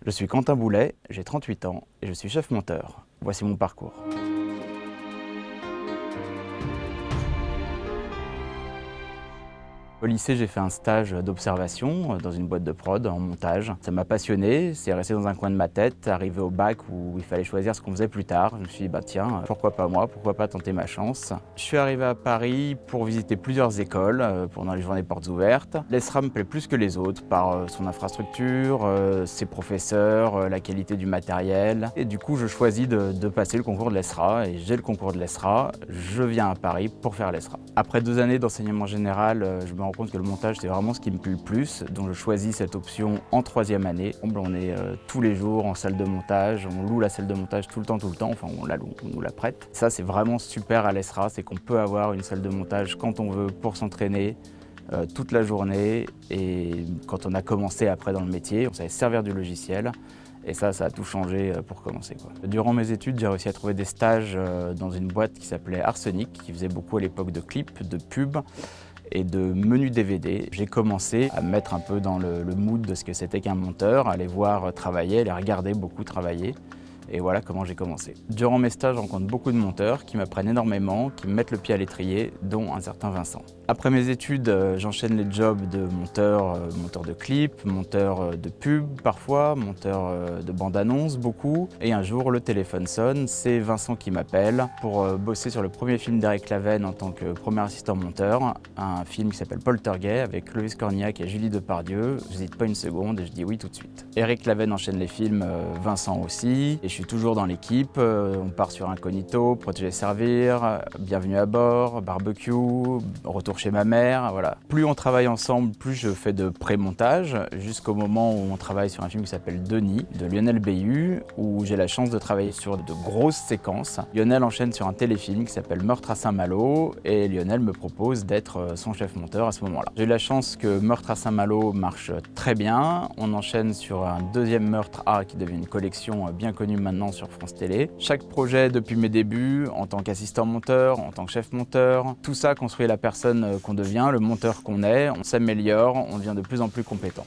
Je suis Quentin Boulet, j'ai 38 ans et je suis chef monteur. Voici mon parcours. Au lycée, j'ai fait un stage d'observation dans une boîte de prod en montage. Ça m'a passionné, c'est resté dans un coin de ma tête. Arrivé au bac où il fallait choisir ce qu'on faisait plus tard, je me suis dit tiens, pourquoi pas moi, pourquoi pas tenter ma chance. Je suis arrivé à Paris pour visiter plusieurs écoles pendant les journées portes ouvertes. L'ESRA me plaît plus que les autres par son infrastructure, ses professeurs, la qualité du matériel. Et du coup, je choisis de passer le concours de l'ESRA et j'ai le concours de l'ESRA. Je viens à Paris pour faire l'ESRA. Après 2 années d'enseignement général, je me rends compte que le montage, c'est vraiment ce qui me plaît le plus, donc je choisis cette option en 3e année. On est tous les jours en salle de montage, on loue la salle de montage tout le temps, enfin on la loue, on nous la prête. Ça, c'est vraiment super à l'ESRA, c'est qu'on peut avoir une salle de montage quand on veut pour s'entraîner toute la journée, et quand on a commencé après dans le métier, on savait servir du logiciel. Et ça a tout changé pour commencer, quoi. Durant mes études, j'ai réussi à trouver des stages dans une boîte qui s'appelait Arsenic, qui faisait beaucoup à l'époque de clips, de pubs et de menus DVD. J'ai commencé à me mettre un peu dans le mood de ce que c'était qu'un monteur, à les voir travailler, à les regarder beaucoup travailler. Et voilà comment j'ai commencé. Durant mes stages, je rencontre beaucoup de monteurs qui m'apprennent énormément, qui me mettent le pied à l'étrier, dont un certain Vincent. Après mes études, j'enchaîne les jobs de monteur, monteur de clips, monteur de pub parfois, monteur de bande-annonce beaucoup. Et un jour, le téléphone sonne, c'est Vincent qui m'appelle pour bosser sur le premier film d'Éric Laven en tant que premier assistant monteur, un film qui s'appelle Poltergeist avec Clovis Cornillac et Julie Depardieu. J'hésite pas une seconde et je dis oui tout de suite. Éric Laven enchaîne les films, Vincent aussi, et je suis toujours dans l'équipe. On part sur Incognito, Protéger Servir, Bienvenue à bord, Barbecue, Retour chez ma mère, voilà. Plus on travaille ensemble, plus je fais de pré-montage, jusqu'au moment où on travaille sur un film qui s'appelle Denis, de Lionel Bayut, où j'ai la chance de travailler sur de grosses séquences. Lionel enchaîne sur un téléfilm qui s'appelle Meurtre à Saint-Malo, et Lionel me propose d'être son chef monteur à ce moment-là. J'ai eu la chance que Meurtre à Saint-Malo marche très bien. On enchaîne sur un deuxième meurtre qui devient une collection bien connue maintenant sur France Télé. Chaque projet depuis mes débuts, en tant qu'assistant monteur, en tant que chef monteur, tout ça construit la personne qu'on devient, le monteur qu'on est, on s'améliore, on devient de plus en plus compétent.